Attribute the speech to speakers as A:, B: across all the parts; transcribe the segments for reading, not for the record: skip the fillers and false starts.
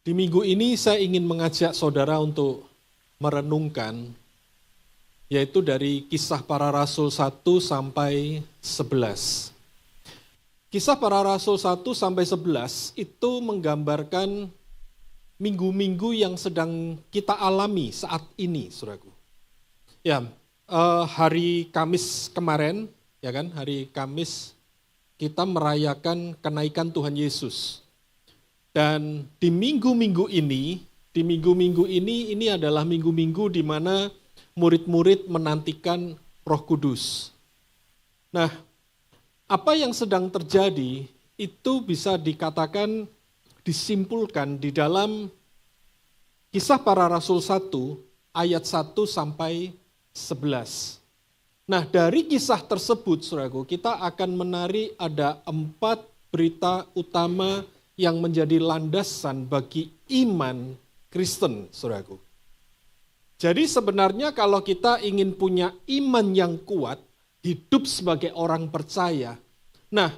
A: Di minggu ini saya ingin mengajak saudara untuk merenungkan, yaitu dari Kisah Para Rasul 1 sampai 11. Kisah Para Rasul 1 sampai 11 itu menggambarkan minggu-minggu yang sedang kita alami saat ini, saudaraku. Ya, hari Kamis kemarin, ya kan, hari Kamis kita merayakan kenaikan Tuhan Yesus. Dan di minggu-minggu ini adalah minggu-minggu di mana murid-murid menantikan Roh Kudus. Nah, apa yang sedang terjadi itu bisa dikatakan disimpulkan di dalam Kisah Para Rasul 1 ayat 1 sampai 11. Nah, dari kisah tersebut, saudaraku, kita akan menarik ada 4 berita utama yang menjadi landasan bagi iman Kristen, saudaraku. Jadi sebenarnya kalau kita ingin punya iman yang kuat, hidup sebagai orang percaya, nah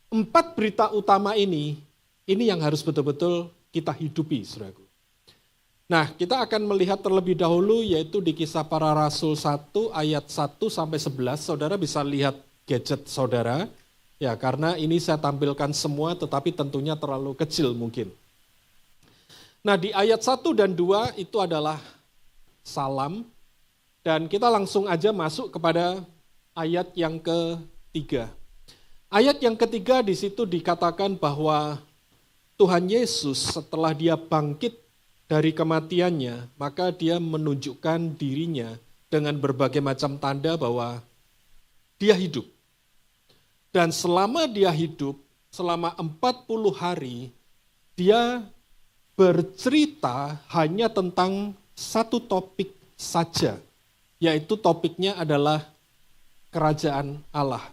A: 4 berita utama ini yang harus betul-betul kita hidupi, saudaraku. Nah, kita akan melihat terlebih dahulu yaitu di Kisah Para Rasul 1 ayat 1 sampai 11, saudara bisa lihat gadget saudara. Ya, karena ini saya tampilkan semua tetapi tentunya terlalu kecil mungkin. Nah, di ayat 1 dan 2 itu adalah salam. Dan kita langsung aja masuk kepada ayat yang ketiga. Ayat yang ketiga di situ dikatakan bahwa Tuhan Yesus setelah dia bangkit dari kematiannya, maka dia menunjukkan dirinya dengan berbagai macam tanda bahwa dia hidup. Dan selama dia hidup, selama 40 hari, dia bercerita hanya tentang satu topik saja, yaitu topiknya adalah kerajaan Allah.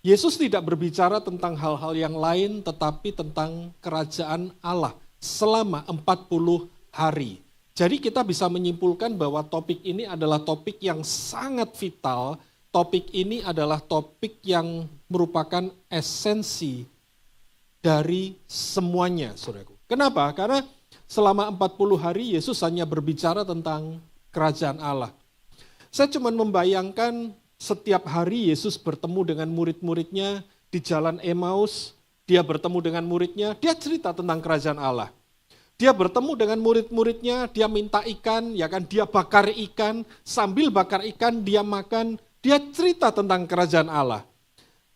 A: Yesus tidak berbicara tentang hal-hal yang lain, tetapi tentang kerajaan Allah selama 40 hari. Jadi kita bisa menyimpulkan bahwa topik ini adalah topik yang sangat vital. Topik ini adalah topik yang merupakan esensi dari semuanya, saudaraku. Kenapa? Karena selama 40 hari Yesus hanya berbicara tentang kerajaan Allah. Saya cuma membayangkan setiap hari Yesus bertemu dengan murid-muridnya di jalan Emmaus, dia bertemu dengan muridnya, dia cerita tentang kerajaan Allah. Dia bertemu dengan murid-muridnya, dia minta ikan, ya kan, dia bakar ikan, sambil bakar ikan dia makan. Dia cerita tentang kerajaan Allah.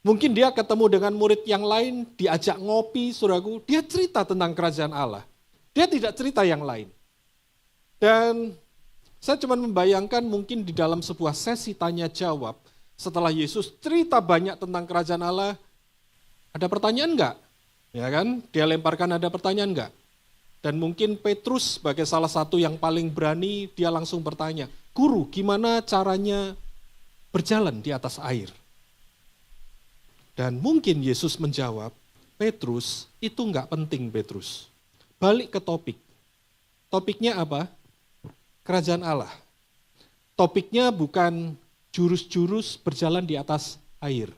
A: Mungkin dia ketemu dengan murid yang lain, diajak ngopi, saudaraku, dia cerita tentang kerajaan Allah. Dia tidak cerita yang lain. Dan saya cuma membayangkan mungkin di dalam sebuah sesi tanya jawab, setelah Yesus cerita banyak tentang kerajaan Allah, ada pertanyaan enggak? Ya kan, dia lemparkan ada pertanyaan enggak? Dan mungkin Petrus sebagai salah satu yang paling berani, dia langsung bertanya, "Guru, gimana caranya berjalan di atas air?" Dan mungkin Yesus menjawab, "Petrus, itu enggak penting, Petrus. Balik ke topik. Topiknya apa? Kerajaan Allah. Topiknya bukan jurus-jurus berjalan di atas air."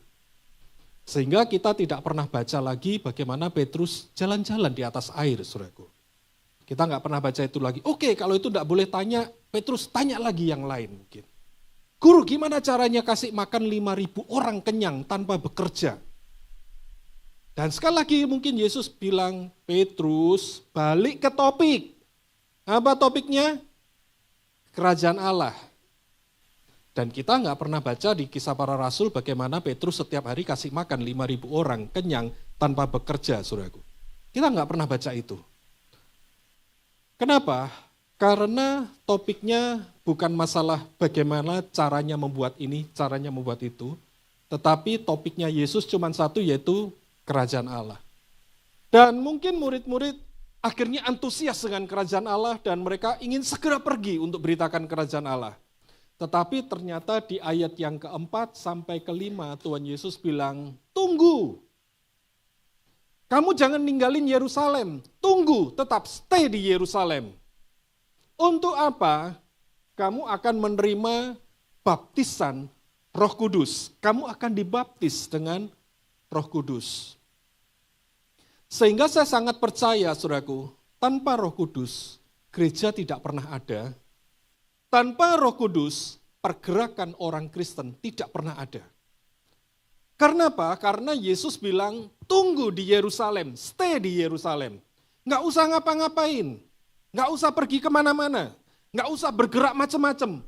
A: Sehingga kita tidak pernah baca lagi bagaimana Petrus jalan-jalan di atas air, saudaraku. Kita enggak pernah baca itu lagi. Oke, kalau itu enggak boleh tanya, Petrus tanya lagi yang lain mungkin. "Guru, gimana caranya kasih makan 5.000 orang kenyang tanpa bekerja?" Dan sekali lagi mungkin Yesus bilang, "Petrus, balik ke topik." Apa topiknya? Kerajaan Allah. Dan kita nggak pernah baca di Kisah Para Rasul bagaimana Petrus setiap hari kasih makan 5.000 orang kenyang tanpa bekerja, saudaraku. Kita nggak pernah baca itu. Kenapa? Karena topiknya bukan masalah bagaimana caranya membuat ini, caranya membuat itu, tetapi topiknya Yesus cuma satu, yaitu kerajaan Allah. Dan mungkin murid-murid akhirnya antusias dengan kerajaan Allah dan mereka ingin segera pergi untuk beritakan kerajaan Allah. Tetapi ternyata di ayat yang keempat sampai kelima Tuhan Yesus bilang, "Tunggu, kamu jangan ninggalin Yerusalem, tunggu, tetap stay di Yerusalem. Untuk apa? Kamu akan menerima baptisan Roh Kudus. Kamu akan dibaptis dengan Roh Kudus." Sehingga saya sangat percaya, saudaraku, tanpa Roh Kudus, gereja tidak pernah ada. Tanpa Roh Kudus, pergerakan orang Kristen tidak pernah ada. Karena apa? Karena Yesus bilang, tunggu di Yerusalem, stay di Yerusalem. Nggak usah ngapa-ngapain, nggak usah pergi kemana-mana, nggak usah bergerak macam-macam.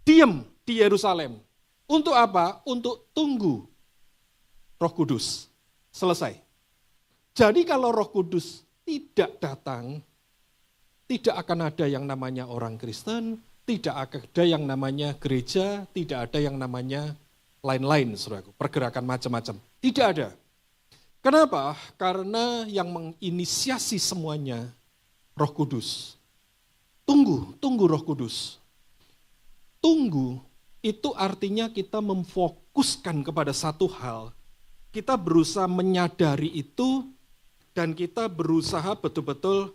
A: Diam di Yerusalem. Untuk apa? Untuk tunggu Roh Kudus. Selesai. Jadi kalau Roh Kudus tidak datang, tidak akan ada yang namanya orang Kristen, tidak ada yang namanya gereja, tidak ada yang namanya lain-lain, saudaraku, pergerakan macam-macam. Tidak ada. Kenapa? Karena yang menginisiasi semuanya Roh Kudus. Tunggu Roh Kudus. Tunggu itu artinya kita memfokuskan kepada satu hal. Kita berusaha menyadari itu dan kita berusaha betul-betul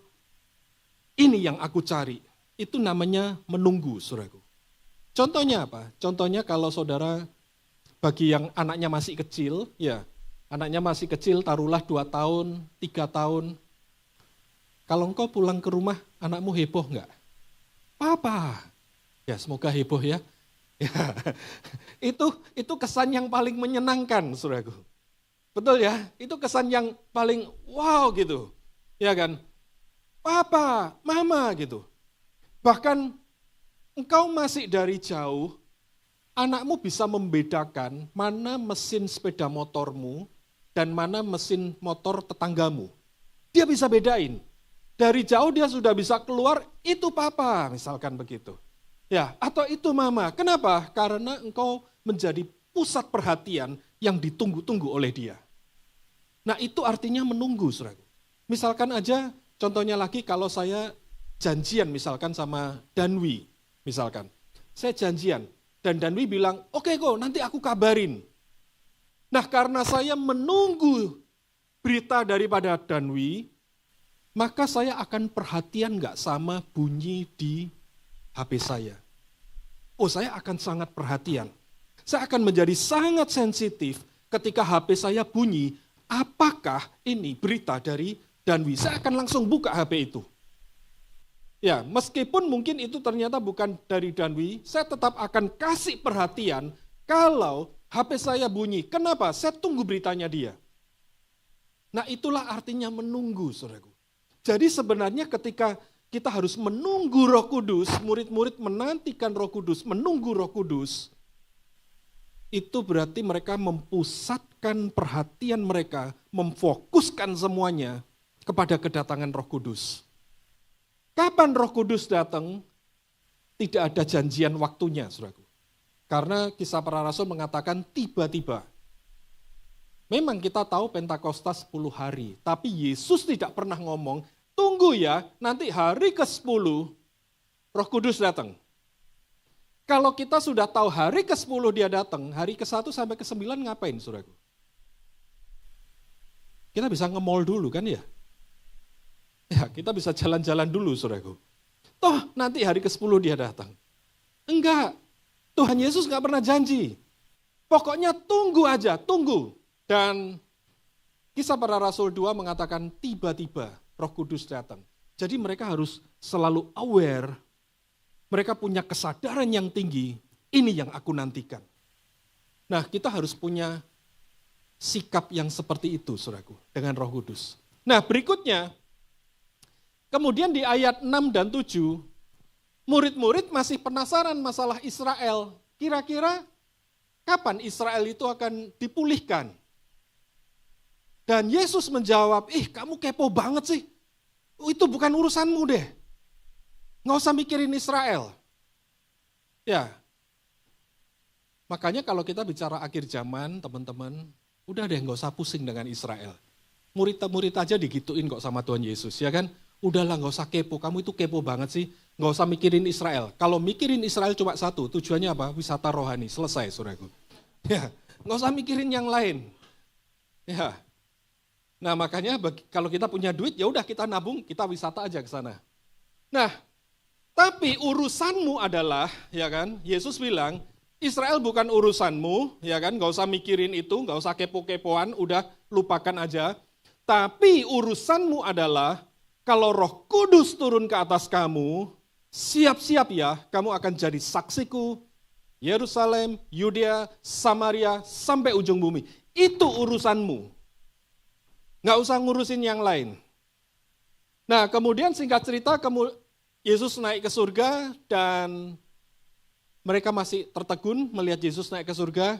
A: ini yang aku cari. Itu namanya menunggu, saudaraku. Contohnya apa? Contohnya kalau saudara bagi yang anaknya masih kecil, ya anaknya masih kecil, taruhlah 2 tahun, 3 tahun. Kalau engkau pulang ke rumah, anakmu heboh enggak? Papa. Ya semoga heboh ya. Ya, itu kesan yang paling menyenangkan, saudaraku. Betul ya? Itu kesan yang paling wow gitu. Ya kan? Papa, mama gitu. Bahkan engkau masih dari jauh, anakmu bisa membedakan mana mesin sepeda motormu dan mana mesin motor tetanggamu. Dia bisa bedain. Dari jauh dia sudah bisa keluar, itu papa, misalkan begitu. Ya, atau itu mama. Kenapa? Karena engkau menjadi pusat perhatian yang ditunggu-tunggu oleh dia. Nah, itu artinya menunggu, saudaraku. Misalkan aja, contohnya lagi kalau saya janjian misalkan sama Danwi, misalkan. Saya janjian, dan Danwi bilang, oke kok, nanti aku kabarin. Nah, karena saya menunggu berita daripada Danwi, maka saya akan perhatian nggak sama bunyi di HP saya. Oh, saya akan sangat perhatian. Saya akan menjadi sangat sensitif ketika HP saya bunyi, apakah ini berita dari Danwi. Saya akan langsung buka HP itu. Ya, meskipun mungkin itu ternyata bukan dari Danwi, saya tetap akan kasih perhatian kalau HP saya bunyi. Kenapa? Saya tunggu beritanya dia. Nah, itulah artinya menunggu, saudaraku. Jadi sebenarnya ketika kita harus menunggu Roh Kudus, murid-murid menantikan Roh Kudus, menunggu Roh Kudus, itu berarti mereka mempusatkan perhatian mereka, memfokuskan semuanya kepada kedatangan Roh Kudus. Kapan Roh Kudus datang? Tidak ada janjian waktunya, saudaraku. Karena Kisah Para Rasul mengatakan tiba-tiba. Memang kita tahu Pentakosta 10 hari, tapi Yesus tidak pernah ngomong, tunggu ya, nanti hari ke-10 Roh Kudus datang. Kalau kita sudah tahu hari ke-10 dia datang, hari ke-1 sampai ke-9 ngapain, saudaraku? Kita bisa nge-mall dulu kan ya? Ya, kita bisa jalan-jalan dulu, saudaraku. Toh nanti hari ke-10 dia datang. Enggak, Tuhan Yesus enggak pernah janji. Pokoknya tunggu aja, tunggu. Dan Kisah Para Rasul 2 mengatakan tiba-tiba Roh Kudus datang. Jadi mereka harus selalu aware, mereka punya kesadaran yang tinggi, ini yang aku nantikan. Nah, kita harus punya sikap yang seperti itu, saudaraku, dengan Roh Kudus. Nah, berikutnya, kemudian di ayat 6 dan 7, murid-murid masih penasaran masalah Israel. Kira-kira kapan Israel itu akan dipulihkan? Dan Yesus menjawab, kamu kepo banget sih. Itu bukan urusanmu deh. Nggak usah mikirin Israel. Ya. Makanya kalau kita bicara akhir zaman, teman-teman, udah deh nggak usah pusing dengan Israel. Murid-murid aja digituin kok sama Tuhan Yesus, ya kan? Udahlah nggak usah kepo, kamu itu kepo banget sih. Nggak usah mikirin Israel. Kalau mikirin Israel cuma satu, tujuannya apa? Wisata rohani, selesai, saudaraku. Ya, nggak usah mikirin yang lain. Ya. Nah makanya kalau kita punya duit, ya udah kita nabung, kita wisata aja ke sana. Nah, tapi urusanmu adalah, ya kan, Yesus bilang, Israel bukan urusanmu, ya kan, nggak usah mikirin itu, nggak usah kepo-kepoan, udah lupakan aja. Tapi urusanmu adalah kalau Roh Kudus turun ke atas kamu, siap-siap ya, kamu akan jadi saksiku, Yerusalem, Yudea, Samaria, sampai ujung bumi. Itu urusanmu. Nggak usah ngurusin yang lain. Nah, kemudian singkat cerita, Yesus naik ke surga dan mereka masih tertegun melihat Yesus naik ke surga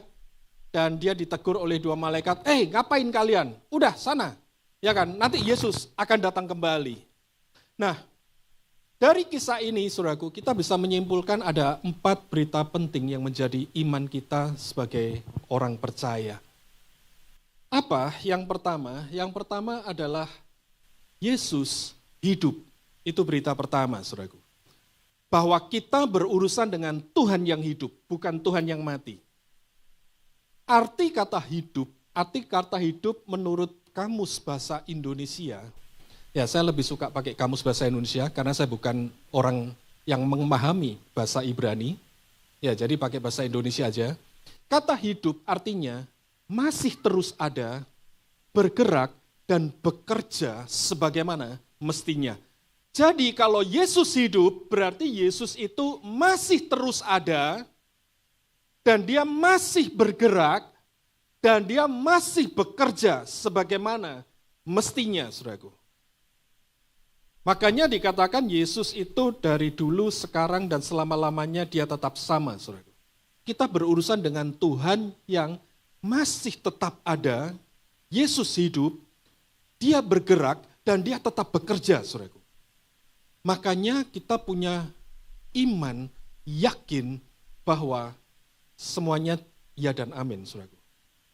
A: dan dia ditegur oleh dua malaikat, ngapain kalian? Udah, sana. Ya kan, nanti Yesus akan datang kembali. Nah, dari kisah ini, saudaraku, kita bisa menyimpulkan ada 4 berita penting yang menjadi iman kita sebagai orang percaya. Apa? Yang pertama? Yang pertama adalah Yesus hidup. Itu berita pertama, saudaraku. Bahwa kita berurusan dengan Tuhan yang hidup, bukan Tuhan yang mati. Arti kata hidup menurut Kamus Bahasa Indonesia, ya saya lebih suka pakai Kamus Bahasa Indonesia karena saya bukan orang yang memahami bahasa Ibrani. Ya, jadi pakai bahasa Indonesia aja. Kata hidup artinya masih terus ada, bergerak, dan bekerja sebagaimana mestinya. Jadi kalau Yesus hidup, berarti Yesus itu masih terus ada, dan dia masih bergerak, dan dia masih bekerja sebagaimana mestinya, saudaraku. Makanya dikatakan Yesus itu dari dulu, sekarang, dan selama-lamanya dia tetap sama, saudaraku. Kita berurusan dengan Tuhan yang masih tetap ada, Yesus hidup, dia bergerak, dan dia tetap bekerja, saudaraku. Makanya kita punya iman, yakin bahwa semuanya ya dan amin, saudaraku.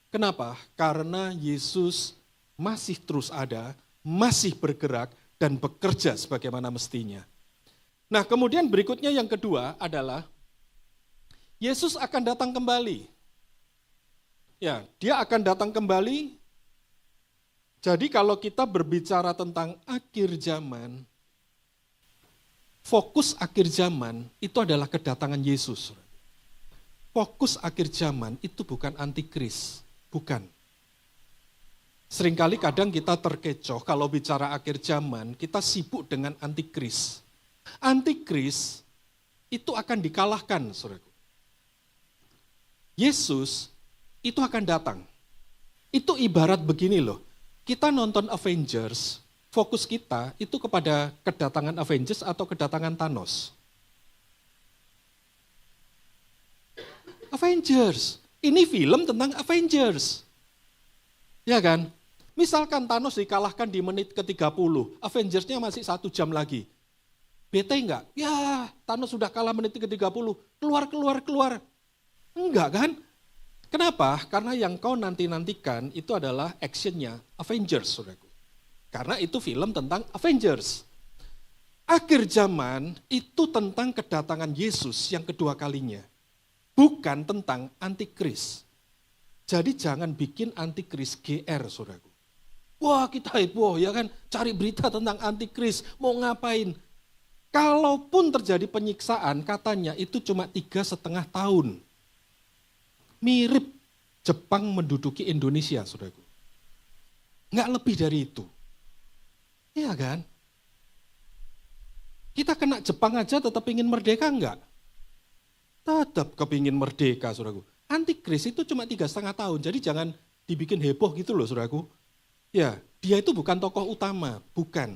A: Kenapa? Karena Yesus masih terus ada, masih bergerak, dan bekerja sebagaimana mestinya. Nah, kemudian berikutnya yang kedua adalah Yesus akan datang kembali. Ya, dia akan datang kembali. Jadi kalau kita berbicara tentang akhir zaman, fokus akhir zaman itu adalah kedatangan Yesus. Fokus akhir zaman itu bukan antikris, bukan. Seringkali kadang kita terkecoh kalau bicara akhir zaman, kita sibuk dengan antikris. Antikris itu akan dikalahkan, saudaraku. Yesus itu akan datang. Itu ibarat begini loh, kita nonton Avengers, fokus kita itu kepada kedatangan Avengers atau kedatangan Thanos. Avengers, ini film tentang Avengers. Ya kan? Misalkan Thanos dikalahkan di menit ke-30, Avengers-nya masih 1 jam lagi. Bete enggak? Ya, Thanos sudah kalah menit ke-30, keluar. Enggak kan? Kenapa? Karena yang kau nanti-nantikan itu adalah actionnya Avengers, saudaraku. Karena itu film tentang Avengers. Akhir zaman itu tentang kedatangan Yesus yang kedua kalinya. Bukan tentang antikris. Jadi jangan bikin antikris GR, saudaraku. Wah, kita heboh ya kan, cari berita tentang antikris, mau ngapain? Kalaupun terjadi penyiksaan, katanya itu cuma 3,5 tahun. Mirip Jepang menduduki Indonesia, saudaraku. Nggak lebih dari itu. Iya kan? Kita kena Jepang aja tetap ingin merdeka enggak? Tetap kepingin merdeka, saudaraku. Antikris itu cuma 3,5 tahun, jadi jangan dibikin heboh gitu loh, saudaraku. Ya, dia itu bukan tokoh utama, bukan.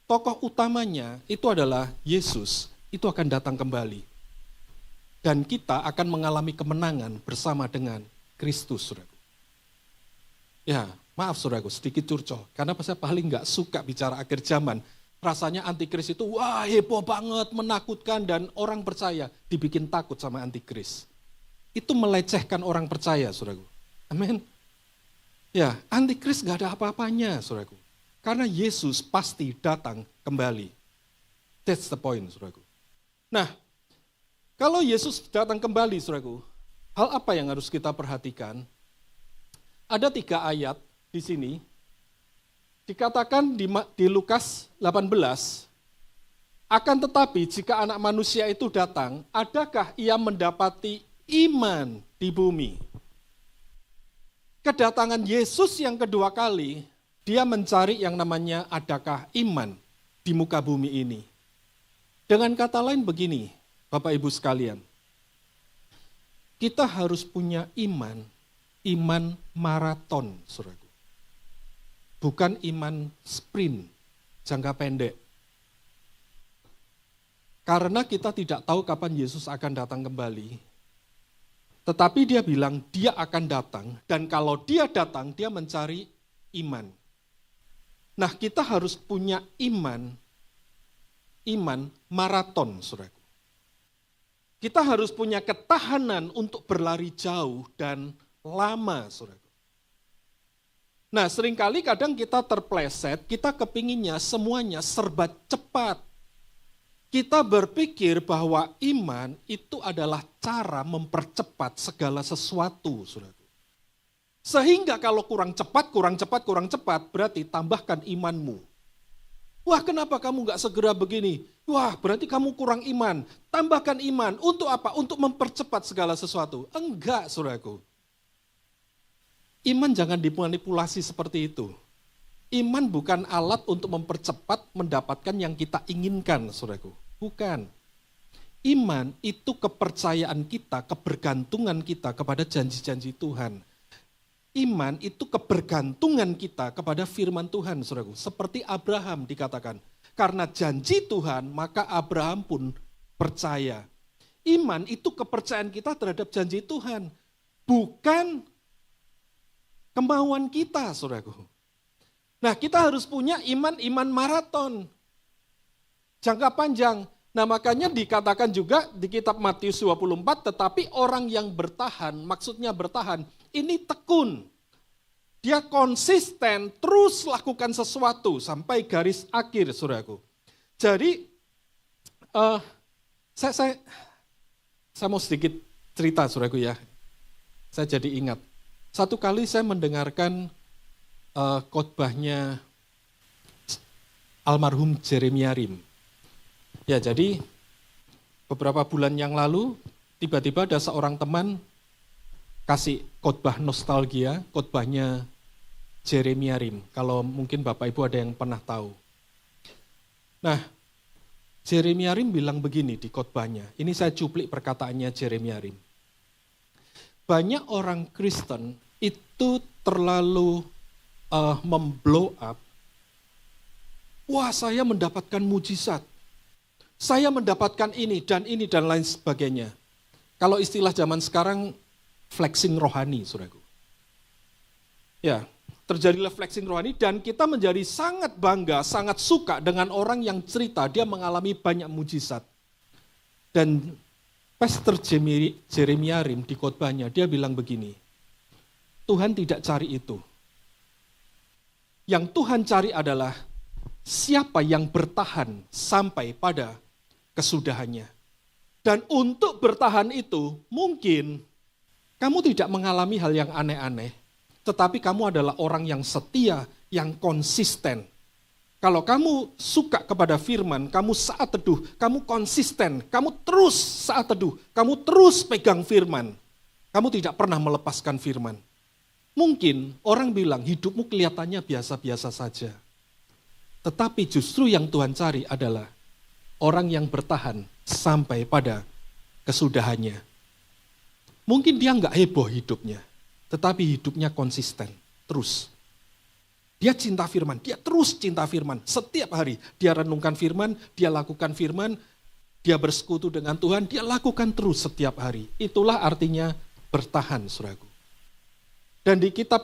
A: Tokoh utamanya itu adalah Yesus, itu akan datang kembali. Dan kita akan mengalami kemenangan bersama dengan Kristus, saudaraku. Ya, maaf saudaraku, sedikit curcol, karena saya paling nggak suka bicara akhir zaman. Rasanya antikris itu, wah heboh banget, menakutkan, dan orang percaya dibikin takut sama antikris. Itu melecehkan orang percaya, saudaraku. Amin. Ya, antikris gak ada apa-apanya, saudaraku. Karena Yesus pasti datang kembali. That's the point, saudaraku. Nah, kalau Yesus datang kembali, saudaraku, hal apa yang harus kita perhatikan? Ada 3 ayat di sini. Dikatakan di Lukas 18, akan tetapi jika anak manusia itu datang, adakah ia mendapati iman di bumi? Kedatangan Yesus yang kedua kali dia mencari yang namanya adakah iman di muka bumi ini. Dengan kata lain begini, Bapak Ibu sekalian, kita harus punya iman maraton, saudaraku. Bukan iman sprint, jangka pendek. Karena kita tidak tahu kapan Yesus akan datang kembali. Tetapi dia bilang dia akan datang, dan kalau dia datang, dia mencari iman. Nah, kita harus punya iman maraton, saudaraku. Kita harus punya ketahanan untuk berlari jauh dan lama, saudaraku. Nah, seringkali kadang kita terpleset, kita kepinginnya semuanya serba cepat. Kita berpikir bahwa iman itu adalah cara mempercepat segala sesuatu, saudaraku. Sehingga kalau kurang cepat, berarti tambahkan imanmu. Wah, kenapa kamu gak segera begini? Wah, berarti kamu kurang iman. Tambahkan iman. Untuk apa? Untuk mempercepat segala sesuatu. Enggak, saudaraku. Iman jangan dimanipulasi seperti itu. Iman bukan alat untuk mempercepat mendapatkan yang kita inginkan, saudaraku. Bukan. Iman itu kepercayaan kita, kebergantungan kita kepada janji-janji Tuhan. Iman itu kebergantungan kita kepada firman Tuhan, saudaraku. Seperti Abraham dikatakan, karena janji Tuhan, maka Abraham pun percaya. Iman itu kepercayaan kita terhadap janji Tuhan. Bukan kemauan kita, saudaraku. Nah, kita harus punya iman maraton. Jangka panjang. Nah, makanya dikatakan juga di kitab Matius 24, tetapi orang yang bertahan, maksudnya bertahan, ini tekun. Dia konsisten, terus lakukan sesuatu sampai garis akhir, saudaraku. Jadi, saya mau sedikit cerita, saudaraku ya. Saya jadi ingat. Satu kali saya mendengarkan khotbahnya almarhum Jeremia Rim. Ya, jadi beberapa bulan yang lalu tiba-tiba ada seorang teman kasih khotbah nostalgia, khotbahnya Jeremia Rim. Kalau mungkin Bapak Ibu ada yang pernah tahu. Nah, Jeremia Rim bilang begini di khotbahnya. Ini saya cuplik perkataannya Jeremia Rim. Banyak orang Kristen itu terlalu memblow up. Wah, saya mendapatkan mujizat. Saya mendapatkan ini dan lain sebagainya. Kalau istilah zaman sekarang, flexing rohani, saudaraku. Ya, terjadilah flexing rohani dan kita menjadi sangat bangga, sangat suka dengan orang yang cerita dia mengalami banyak mujizat. Dan Pastor Jeremia Rim di khotbahnya, dia bilang begini, Tuhan tidak cari itu. Yang Tuhan cari adalah siapa yang bertahan sampai pada kesudahannya. Dan untuk bertahan itu, mungkin kamu tidak mengalami hal yang aneh-aneh, tetapi kamu adalah orang yang setia, yang konsisten. Kalau kamu suka kepada firman, kamu saat teduh, kamu konsisten, kamu terus saat teduh, kamu terus pegang firman. Kamu tidak pernah melepaskan firman. Mungkin orang bilang hidupmu kelihatannya biasa-biasa saja. Tetapi justru yang Tuhan cari adalah orang yang bertahan sampai pada kesudahannya. Mungkin dia nggak heboh hidupnya, tetapi hidupnya konsisten, terus. Dia cinta firman, dia terus cinta firman. Setiap hari dia renungkan firman, dia lakukan firman, dia bersekutu dengan Tuhan, dia lakukan terus setiap hari. Itulah artinya bertahan, saudaraku. Dan di kitab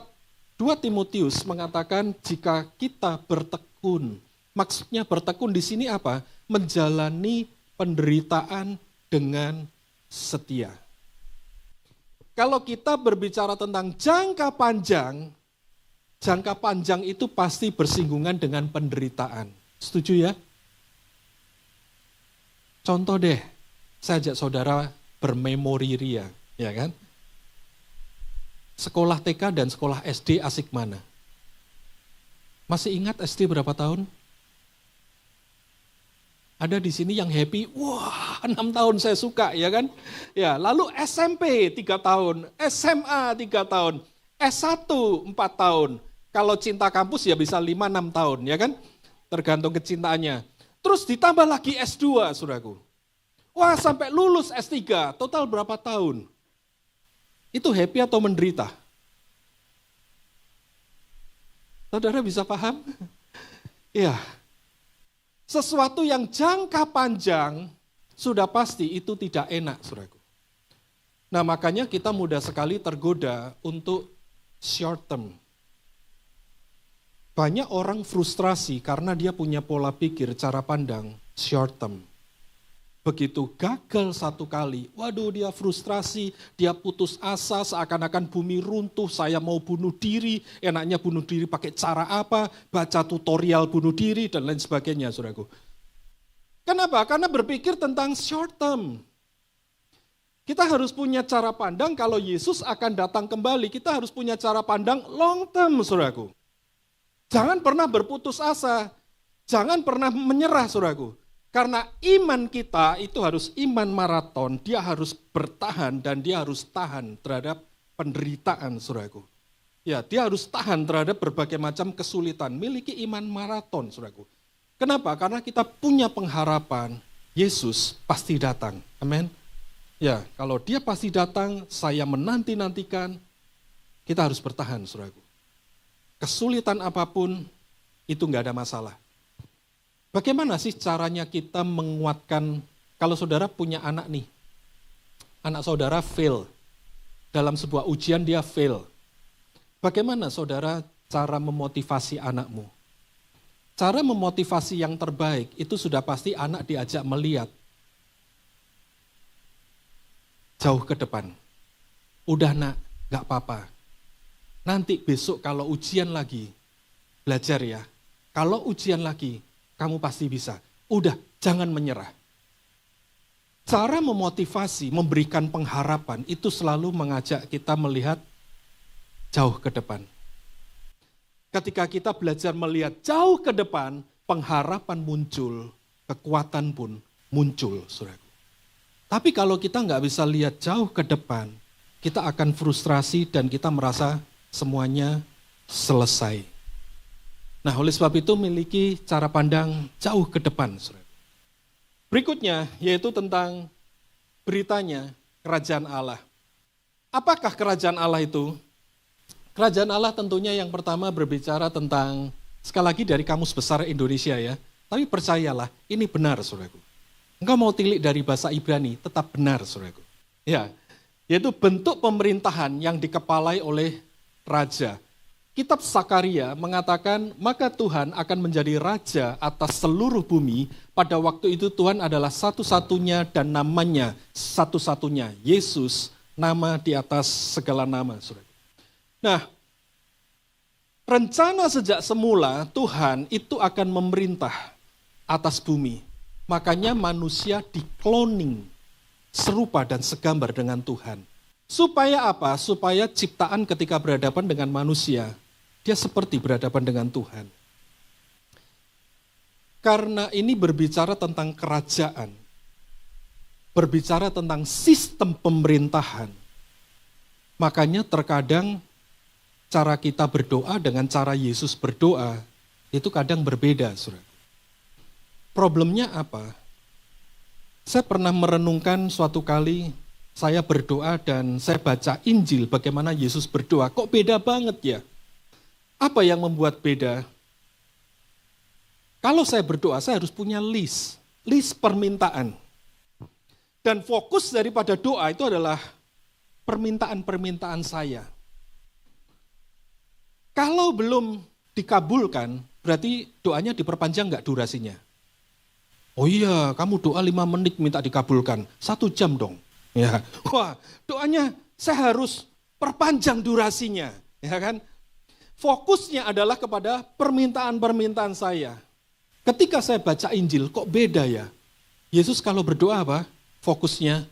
A: 2 Timotius mengatakan jika kita bertekun, maksudnya bertekun di sini apa? Menjalani penderitaan dengan setia. Kalau kita berbicara tentang jangka panjang itu pasti bersinggungan dengan penderitaan. Setuju ya? Contoh deh, saya ajak saudara bermemori ria, ya kan? Sekolah TK dan sekolah SD asik mana? Masih ingat SD berapa tahun? Ada di sini yang happy, wah 6 tahun saya suka, ya kan? Ya, lalu SMP 3 tahun, SMA 3 tahun, S1 4 tahun. Kalau cinta kampus ya bisa 5-6 tahun, ya kan? Tergantung kecintaannya. Terus ditambah lagi S2, saudaraku. Wah, sampai lulus S3, total berapa tahun? Itu happy atau menderita? Saudara bisa paham? Iya. Sesuatu yang jangka panjang, sudah pasti itu tidak enak, saudaraku. Nah, makanya kita mudah sekali tergoda untuk short term. Banyak orang frustrasi karena dia punya pola pikir, cara pandang short term. Begitu gagal satu kali, waduh dia frustrasi, dia putus asa, seakan-akan bumi runtuh, saya mau bunuh diri, enaknya bunuh diri pakai cara apa, baca tutorial bunuh diri, dan lain sebagainya, saudaraku. Kenapa? Karena berpikir tentang short term. Kita harus punya cara pandang kalau Yesus akan datang kembali, kita harus punya cara pandang long term, saudaraku. Jangan pernah berputus asa, jangan pernah menyerah, saudaraku. Karena iman kita itu harus iman maraton, dia harus bertahan dan dia harus tahan terhadap penderitaan, saudaraku. Ya, dia harus tahan terhadap berbagai macam kesulitan, miliki iman maraton, saudaraku. Kenapa? Karena kita punya pengharapan, Yesus pasti datang. Amin. Ya, kalau dia pasti datang, saya menanti-nantikan, kita harus bertahan, saudaraku. Kesulitan apapun, itu enggak ada masalah. Bagaimana sih caranya kita menguatkan, kalau saudara punya anak nih, anak saudara fail, dalam sebuah ujian dia fail. Bagaimana saudara cara memotivasi anakmu? Cara memotivasi yang terbaik itu sudah pasti anak diajak melihat jauh ke depan. Udah nak, gak apa-apa. Nanti besok kalau ujian lagi, belajar ya. Kalau ujian lagi, kamu pasti bisa. Udah, jangan menyerah. Cara memotivasi, memberikan pengharapan, itu selalu mengajak kita melihat jauh ke depan. Ketika kita belajar melihat jauh ke depan, pengharapan muncul, kekuatan pun muncul, saudaraku. Tapi kalau kita nggak bisa lihat jauh ke depan, kita akan frustrasi dan kita merasa semuanya selesai. Nah, oleh sebab itu memiliki cara pandang jauh ke depan. Berikutnya, yaitu tentang beritanya kerajaan Allah. Apakah kerajaan Allah itu? Kerajaan Allah tentunya yang pertama berbicara tentang, sekali lagi dari Kamus Besar Indonesia ya, tapi percayalah, ini benar, saudaraku. Engkau mau tilik dari bahasa Ibrani, tetap benar, saudaraku. Ya, yaitu bentuk pemerintahan yang dikepalai oleh raja. Kitab Sakaria mengatakan, maka Tuhan akan menjadi raja atas seluruh bumi. Pada waktu itu Tuhan adalah satu-satunya dan namanya satu-satunya. Yesus, nama di atas segala nama. Nah, rencana sejak semula Tuhan itu akan memerintah atas bumi. Makanya manusia di-cloning serupa dan segambar dengan Tuhan. Supaya apa? Supaya ciptaan ketika berhadapan dengan manusia, dia seperti berhadapan dengan Tuhan. Karena ini berbicara tentang kerajaan, berbicara tentang sistem pemerintahan. Makanya terkadang cara kita berdoa dengan cara Yesus berdoa, itu kadang berbeda, saudara. Problemnya apa? Saya pernah merenungkan suatu kali, saya berdoa dan saya baca Injil bagaimana Yesus berdoa. Kok beda banget ya? Apa yang membuat beda? Kalau saya berdoa, saya harus punya list permintaan. Dan fokus daripada doa itu adalah permintaan-permintaan saya. Kalau belum dikabulkan, berarti doanya diperpanjang nggak durasinya? Oh iya, kamu doa 5 menit minta dikabulkan, 1 jam dong. Ya, wah, doanya saya harus perpanjang durasinya, ya kan? Fokusnya adalah kepada permintaan-permintaan saya. Ketika saya baca Injil, kok beda ya? Yesus kalau berdoa apa? Fokusnya,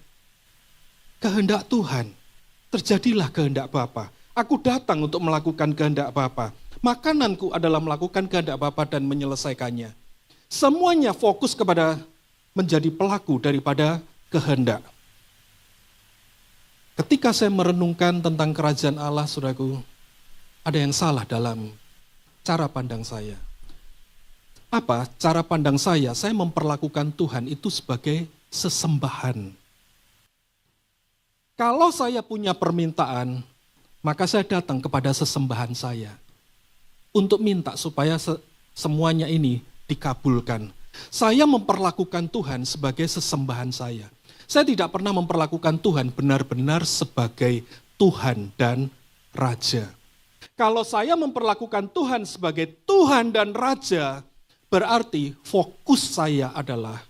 A: kehendak Tuhan. Terjadilah kehendak Bapa. Aku datang untuk melakukan kehendak Bapa. Makananku adalah melakukan kehendak Bapa dan menyelesaikannya. Semuanya fokus kepada menjadi pelaku daripada kehendak. Ketika saya merenungkan tentang kerajaan Allah, saudaraku, ada yang salah dalam cara pandang saya. Apa cara pandang saya? Saya memperlakukan Tuhan itu sebagai sesembahan. Kalau saya punya permintaan, maka saya datang kepada sesembahan saya untuk minta supaya semuanya ini dikabulkan. Saya memperlakukan Tuhan sebagai sesembahan saya. Saya tidak pernah memperlakukan Tuhan benar-benar sebagai Tuhan dan Raja. Kalau saya memperlakukan Tuhan sebagai Tuhan dan Raja, berarti fokus saya adalah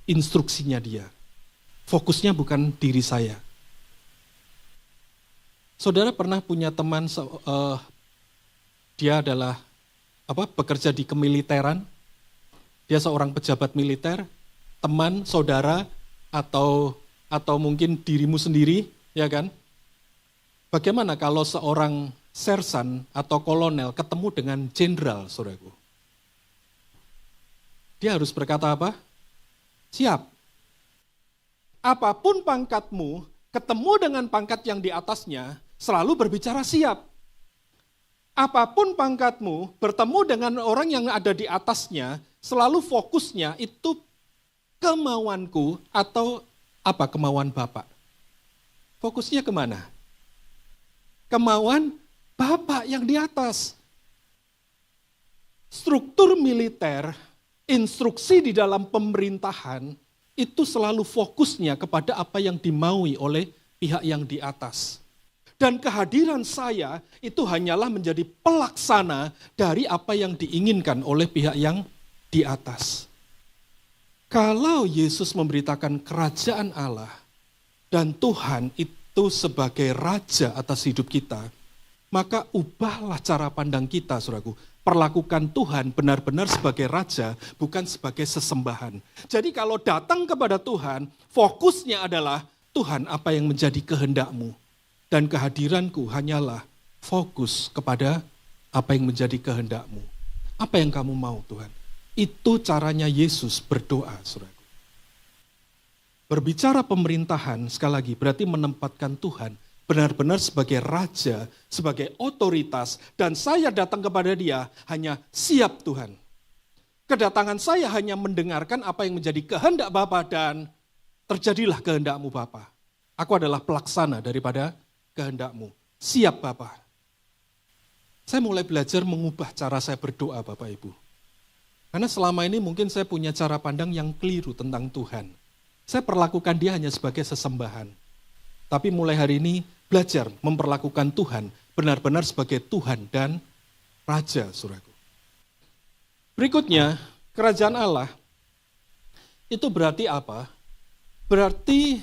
A: instruksinya Dia. Fokusnya bukan diri saya. Saudara pernah punya teman, dia adalah bekerja di kemiliteran, dia seorang pejabat militer, teman, saudara, atau mungkin dirimu sendiri, ya kan? Bagaimana kalau seorang sersan atau kolonel ketemu dengan jenderal, saudaraku? Dia harus berkata apa? Siap. Apapun pangkatmu, ketemu dengan pangkat yang di atasnya, selalu berbicara siap. Apapun pangkatmu, bertemu dengan orang yang ada di atasnya, selalu fokusnya itu kemauanku atau apa kemauan Bapak. Fokusnya kemana? Kemauan Bapak yang di atas. Struktur militer, instruksi di dalam pemerintahan, itu selalu fokusnya kepada apa yang dimaui oleh pihak yang di atas. Dan kehadiran saya itu hanyalah menjadi pelaksana dari apa yang diinginkan oleh pihak yang di atas. Kalau Yesus memberitakan kerajaan Allah dan Tuhan itu sebagai raja atas hidup kita, maka ubahlah cara pandang kita, saudaraku. Perlakukan Tuhan benar-benar sebagai raja, bukan sebagai sesembahan. Jadi kalau datang kepada Tuhan, fokusnya adalah Tuhan apa yang menjadi kehendak-Mu. Dan kehadiranku hanyalah fokus kepada apa yang menjadi kehendak-Mu. Apa yang kamu mau Tuhan? Itu caranya Yesus berdoa, saudaraku. Berbicara pemerintahan, sekali lagi, berarti menempatkan Tuhan benar-benar sebagai raja, sebagai otoritas, dan saya datang kepada Dia hanya siap Tuhan. Kedatangan saya hanya mendengarkan apa yang menjadi kehendak Bapa dan terjadilah kehendak-Mu Bapa. Aku adalah pelaksana daripada kehendak-Mu. Siap Bapa. Saya mulai belajar mengubah cara saya berdoa Bapak Ibu. Karena selama ini mungkin saya punya cara pandang yang keliru tentang Tuhan. Saya perlakukan Dia hanya sebagai sesembahan. Tapi mulai hari ini belajar memperlakukan Tuhan benar-benar sebagai Tuhan dan Raja, saudaraku. Berikutnya, kerajaan Allah itu berarti apa? Berarti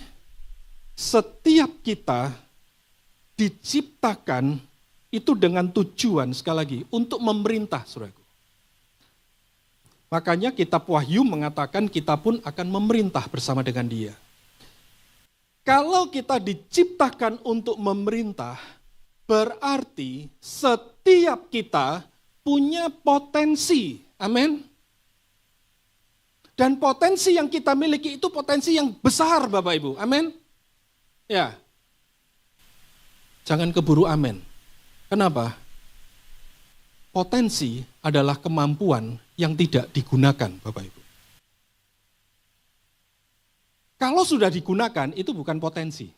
A: setiap kita diciptakan itu dengan tujuan, sekali lagi, untuk memerintah, saudaraku. Makanya kitab Wahyu mengatakan kita pun akan memerintah bersama dengan Dia. Kalau kita diciptakan untuk memerintah, berarti setiap kita punya potensi. Amin. Dan potensi yang kita miliki itu potensi yang besar Bapak Ibu. Amin. Ya. Jangan keburu amin. Kenapa? Potensi adalah kemampuan yang tidak digunakan Bapak Ibu. Kalau sudah digunakan, itu bukan potensi.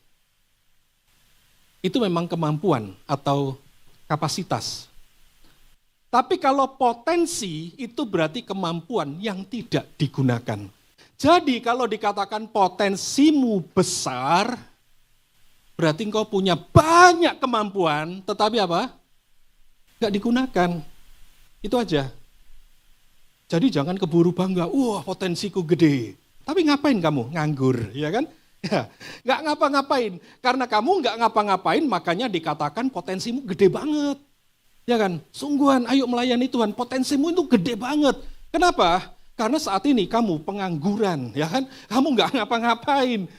A: Itu memang kemampuan atau kapasitas. Tapi kalau potensi, itu berarti kemampuan yang tidak digunakan. Jadi kalau dikatakan potensimu besar, berarti engkau punya banyak kemampuan, tetapi apa? Nggak digunakan. Itu aja. Jadi jangan keburu bangga, wah potensiku gede. Tapi ngapain kamu? Nganggur, ya kan? Ya, nggak ngapa-ngapain. Karena kamu nggak ngapa-ngapain, makanya dikatakan potensimu gede banget. Ya kan? Sungguhan, ayo melayani Tuhan, potensimu itu gede banget. Kenapa? Karena saat ini kamu pengangguran, ya kan? Kamu nggak ngapa-ngapain.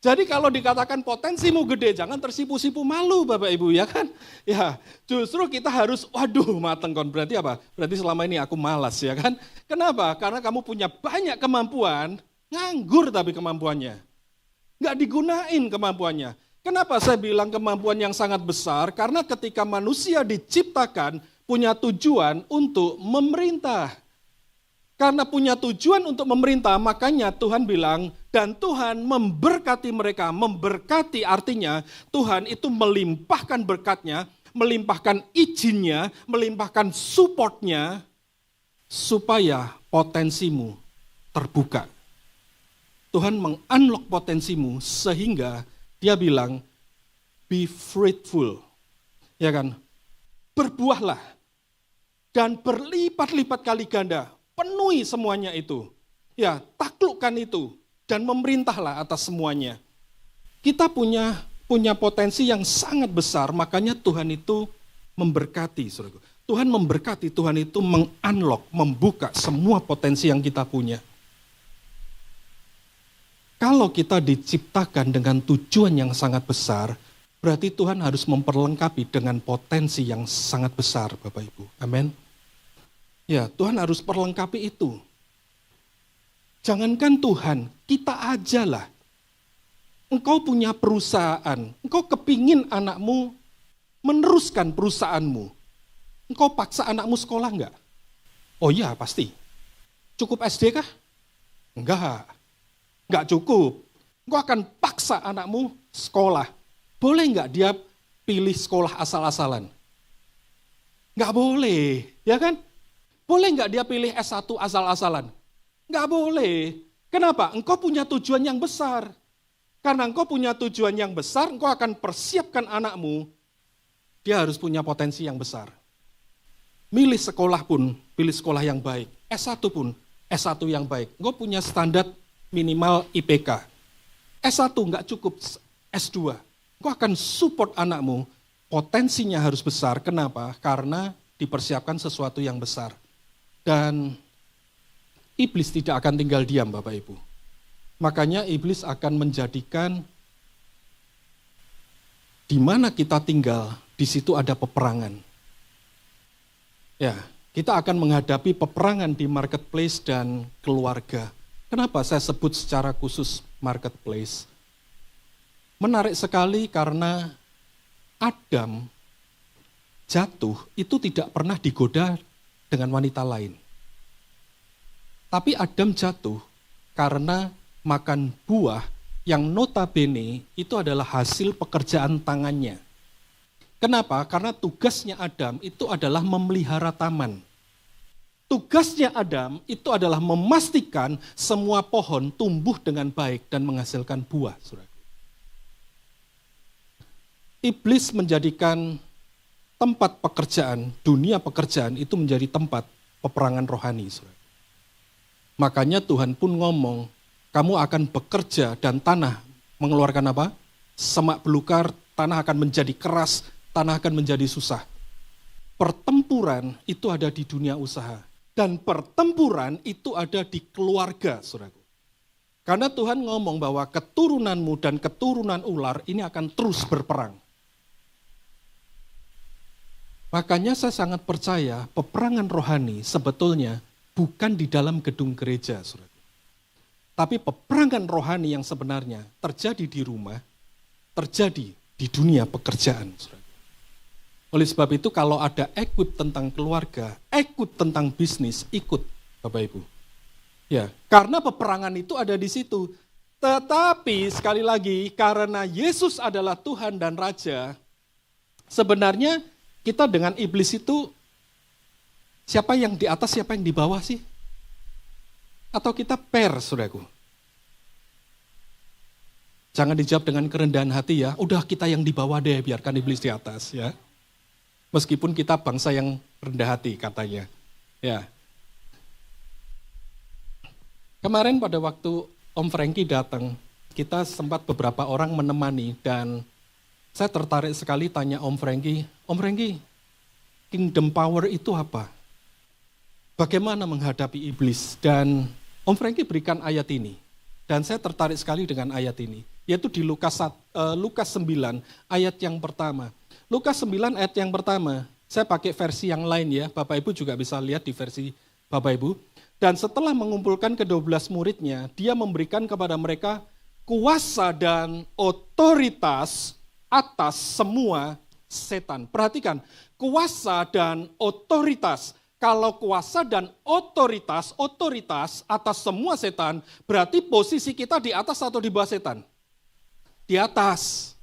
A: Jadi kalau dikatakan potensimu gede, jangan tersipu-sipu malu Bapak Ibu, ya kan? Ya, justru kita harus, waduh mateng kon, berarti apa? Berarti selama ini aku malas, ya kan? Kenapa? Karena kamu punya banyak kemampuan, nganggur tapi kemampuannya. Nggak digunain kemampuannya. Kenapa saya bilang kemampuan yang sangat besar? Karena ketika manusia diciptakan, punya tujuan untuk memerintah. Karena punya tujuan untuk memerintah, makanya Tuhan bilang, dan Tuhan memberkati mereka. Memberkati artinya Tuhan itu melimpahkan berkatnya, melimpahkan izinnya, melimpahkan supportnya, supaya potensimu terbuka. Tuhan meng-unlock potensimu sehingga dia bilang, be fruitful. Ya kan? Berbuahlah dan berlipat-lipat kali ganda. Penuhi semuanya itu. Ya, taklukkan itu dan memerintahlah atas semuanya. Kita punya potensi yang sangat besar, makanya Tuhan itu memberkati, saudaraku. Tuhan memberkati, Tuhan itu meng-unlock, membuka semua potensi yang kita punya. Kalau kita diciptakan dengan tujuan yang sangat besar, berarti Tuhan harus memperlengkapi dengan potensi yang sangat besar, Bapak Ibu. Amin. Ya, Tuhan harus perlengkapi itu. Jangankan Tuhan, kita ajalah. Engkau punya perusahaan, engkau kepingin anakmu meneruskan perusahaanmu. Engkau paksa anakmu sekolah enggak? Oh iya, pasti. Cukup SD kah? Enggak cukup. Engkau akan paksa anakmu sekolah. Boleh enggak dia pilih sekolah asal-asalan? Enggak boleh, ya kan? Boleh nggak dia pilih S1 asal-asalan? Nggak boleh. Kenapa? Engkau punya tujuan yang besar. Karena engkau punya tujuan yang besar, engkau akan persiapkan anakmu. Dia harus punya potensi yang besar. Milih sekolah pun, pilih sekolah yang baik. S1 pun, S1 yang baik. Engkau punya standar minimal IPK. S1 nggak cukup, S2. Engkau akan support anakmu. Potensinya harus besar. Kenapa? Karena dipersiapkan sesuatu yang besar. Dan iblis tidak akan tinggal diam, Bapak Ibu. Makanya iblis akan menjadikan di mana kita tinggal, di situ ada peperangan. Ya, kita akan menghadapi peperangan di marketplace dan keluarga. Kenapa saya sebut secara khusus marketplace? Menarik sekali karena Adam jatuh itu tidak pernah digoda dengan wanita lain. Tapi Adam jatuh karena makan buah yang notabene itu adalah hasil pekerjaan tangannya. Kenapa? Karena tugasnya Adam itu adalah memelihara taman. Tugasnya Adam itu adalah memastikan semua pohon tumbuh dengan baik dan menghasilkan buah. Iblis menjadikan tempat pekerjaan, dunia pekerjaan itu menjadi tempat peperangan rohani. Makanya Tuhan pun ngomong, kamu akan bekerja dan tanah mengeluarkan apa? Semak belukar, tanah akan menjadi keras, tanah akan menjadi susah. Pertempuran itu ada di dunia usaha. Dan pertempuran itu ada di keluarga, saudaraku. Karena Tuhan ngomong bahwa keturunanmu dan keturunan ular ini akan terus berperang. Makanya saya sangat percaya peperangan rohani sebetulnya bukan di dalam gedung gereja, saudara. Tapi peperangan rohani yang sebenarnya terjadi di rumah, terjadi di dunia pekerjaan, saudara. Oleh sebab itu kalau ada equip tentang keluarga, equip tentang bisnis, ikut Bapak Ibu. Ya, karena peperangan itu ada di situ. Tetapi sekali lagi karena Yesus adalah Tuhan dan Raja, sebenarnya kita dengan iblis itu, siapa yang di atas, siapa yang di bawah sih? Atau kita pair, saudaraku? Jangan dijawab dengan kerendahan hati ya, udah kita yang di bawah deh, biarkan iblis di atas ya. Meskipun kita bangsa yang rendah hati katanya. Ya. Kemarin pada waktu Om Frankie datang, kita sempat beberapa orang menemani dan saya tertarik sekali tanya Om Frankie, kingdom power itu apa? Bagaimana menghadapi iblis? Dan Om Frankie berikan ayat ini. Dan saya tertarik sekali dengan ayat ini. Yaitu di Lukas 9 ayat yang pertama. Lukas 9 ayat yang pertama. Saya pakai versi yang lain ya. Bapak Ibu juga bisa lihat di versi Bapak Ibu. Dan setelah mengumpulkan ke-12 muridnya, dia memberikan kepada mereka kuasa dan otoritas atas semua setan. Perhatikan, kuasa dan otoritas. Kalau kuasa dan otoritas atas semua setan, berarti posisi kita di atas atau di bawah setan? Di atas.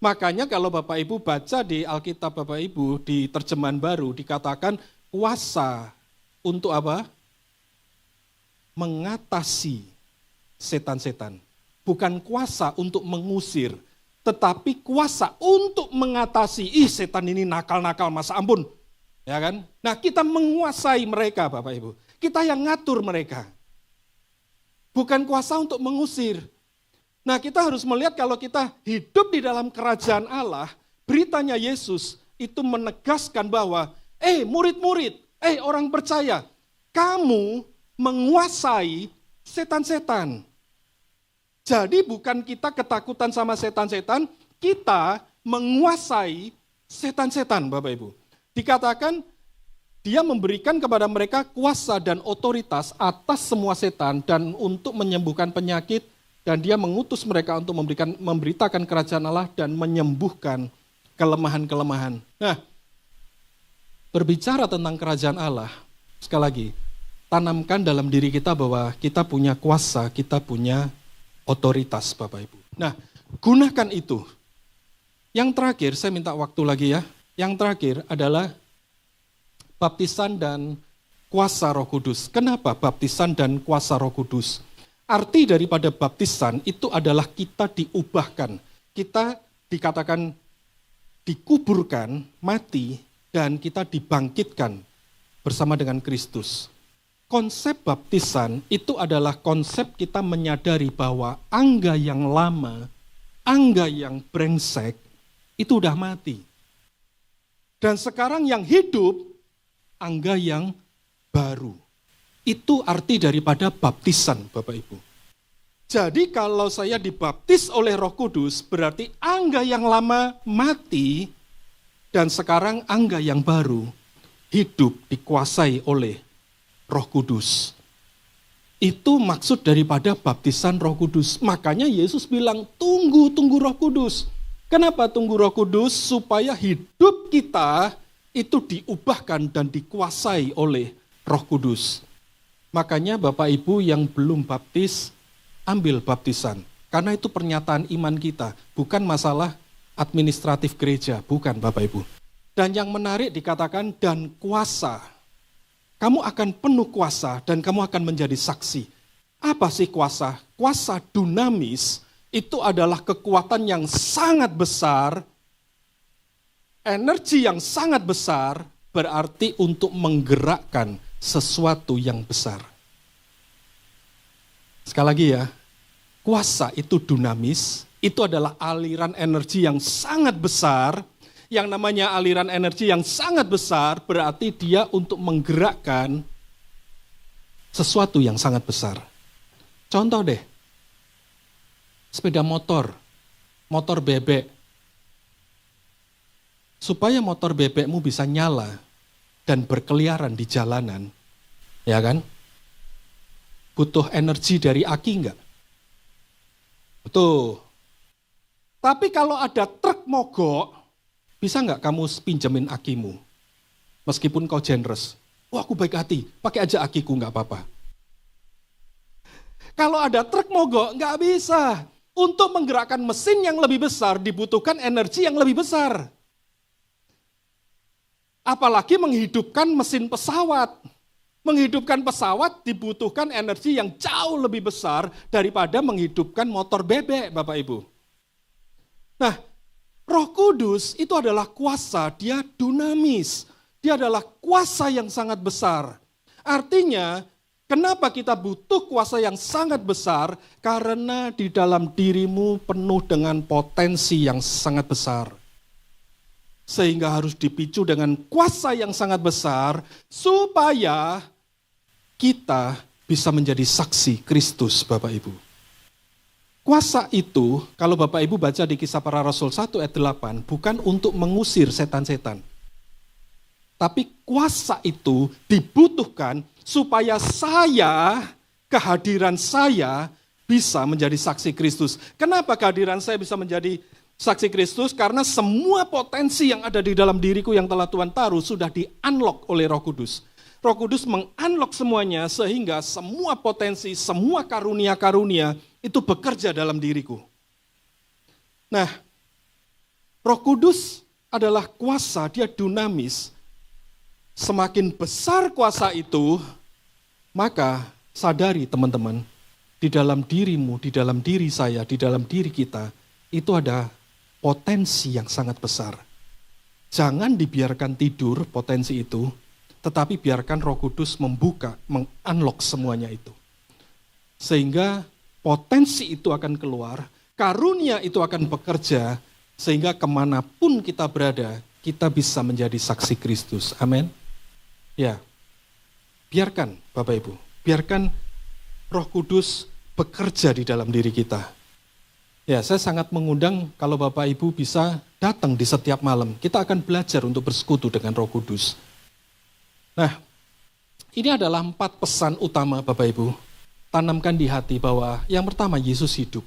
A: Makanya kalau Bapak Ibu baca di Alkitab Bapak Ibu, di terjemahan baru dikatakan kuasa untuk apa? Mengatasi setan-setan. Bukan kuasa untuk mengusir, tetapi kuasa untuk mengatasi. Setan ini nakal-nakal, masa ampun. Ya kan? Nah, kita menguasai mereka Bapak Ibu. Kita yang ngatur mereka. Bukan kuasa untuk mengusir. Nah, kita harus melihat kalau kita hidup di dalam kerajaan Allah, beritanya Yesus itu menegaskan bahwa, murid-murid, orang percaya, kamu menguasai setan-setan. Jadi bukan kita ketakutan sama setan-setan, kita menguasai setan-setan Bapak Ibu. Dikatakan dia memberikan kepada mereka kuasa dan otoritas atas semua setan dan untuk menyembuhkan penyakit, dan dia mengutus mereka untuk memberitakan kerajaan Allah dan menyembuhkan kelemahan-kelemahan. Nah, berbicara tentang kerajaan Allah, sekali lagi, tanamkan dalam diri kita bahwa kita punya kuasa, kita punya otoritas Bapak Ibu. Nah, gunakan itu. Yang terakhir, saya minta waktu lagi ya. Yang terakhir adalah baptisan dan kuasa Roh Kudus. Kenapa baptisan dan kuasa Roh Kudus? Arti daripada baptisan itu adalah kita diubahkan. Kita dikatakan dikuburkan, mati, dan kita dibangkitkan bersama dengan Kristus. Konsep baptisan itu adalah konsep kita menyadari bahwa angga yang lama, angga yang brengsek, itu udah mati. Dan sekarang yang hidup, angga yang baru. Itu arti daripada baptisan, Bapak Ibu. Jadi kalau saya dibaptis oleh Roh Kudus, berarti angga yang lama mati, dan sekarang angga yang baru hidup dikuasai oleh Roh Kudus. Itu maksud daripada baptisan Roh Kudus. Makanya Yesus bilang, tunggu Roh Kudus. Kenapa tunggu Roh Kudus? Supaya hidup kita itu diubahkan dan dikuasai oleh Roh Kudus. Makanya Bapak Ibu yang belum baptis, ambil baptisan. Karena itu pernyataan iman kita, bukan masalah administratif gereja, bukan Bapak Ibu. Dan yang menarik dikatakan, dan kuasa. Kamu akan penuh kuasa dan kamu akan menjadi saksi. Apa sih kuasa? Kuasa dunamis itu adalah kekuatan yang sangat besar, energi yang sangat besar, berarti untuk menggerakkan sesuatu yang besar. Sekali lagi ya, kuasa itu dunamis, itu adalah aliran energi yang sangat besar. Yang namanya aliran energi yang sangat besar berarti dia untuk menggerakkan sesuatu yang sangat besar. Contoh deh, sepeda motor bebek. Supaya motor bebekmu bisa nyala dan berkeliaran di jalanan, ya kan? Butuh energi dari aki enggak? Betul. Tapi kalau ada truk mogok, bisa enggak kamu pinjemin akimu? Meskipun kau generous. Wah, aku baik hati, pakai aja akiku enggak apa-apa. Kalau ada truk mogok, enggak bisa. Untuk menggerakkan mesin yang lebih besar dibutuhkan energi yang lebih besar. Apalagi menghidupkan mesin pesawat. Menghidupkan pesawat dibutuhkan energi yang jauh lebih besar daripada menghidupkan motor bebek, Bapak Ibu. Nah, Roh Kudus itu adalah kuasa, dia dunamis. Dia adalah kuasa yang sangat besar. Artinya, kenapa kita butuh kuasa yang sangat besar? Karena di dalam dirimu penuh dengan potensi yang sangat besar. Sehingga harus dipicu dengan kuasa yang sangat besar, supaya kita bisa menjadi saksi Kristus, Bapak Ibu. Kuasa itu, kalau Bapak Ibu baca di Kisah Para Rasul 1 ayat 8, bukan untuk mengusir setan-setan. Tapi kuasa itu dibutuhkan supaya kehadiran saya bisa menjadi saksi Kristus. Kenapa kehadiran saya bisa menjadi saksi Kristus karena semua potensi yang ada di dalam diriku yang telah Tuhan taruh sudah di-unlock oleh Roh Kudus. Roh Kudus meng-unlock semuanya sehingga semua potensi, semua karunia-karunia itu bekerja dalam diriku. Nah, Roh Kudus adalah kuasa, dia dunamis. Semakin besar kuasa itu, maka sadari teman-teman, di dalam dirimu, di dalam diri saya, di dalam diri kita, itu ada potensi yang sangat besar. Jangan dibiarkan tidur potensi itu, tetapi biarkan Roh Kudus membuka, meng-unlock semuanya itu. Sehingga potensi itu akan keluar, karunia itu akan bekerja, sehingga kemanapun kita berada, kita bisa menjadi saksi Kristus. Amin. Ya, biarkan Bapak Ibu, biarkan Roh Kudus bekerja di dalam diri kita. Ya, saya sangat mengundang kalau Bapak Ibu bisa datang di setiap malam. Kita akan belajar untuk bersekutu dengan Roh Kudus. Nah, ini adalah 4 pesan utama Bapak Ibu. Tanamkan di hati bahwa yang pertama Yesus hidup.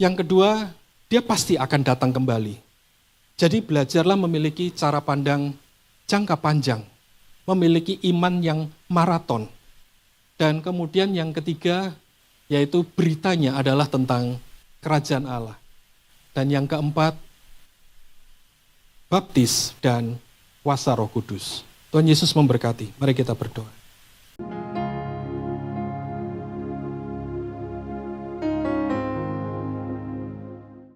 A: Yang kedua, dia pasti akan datang kembali. Jadi belajarlah memiliki cara pandang jangka panjang. Memiliki iman yang maraton. Dan kemudian yang ketiga, yaitu beritanya adalah tentang kerajaan Allah. Dan yang keempat, baptis dan kuasa Roh Kudus. Tuhan Yesus memberkati. Mari kita berdoa.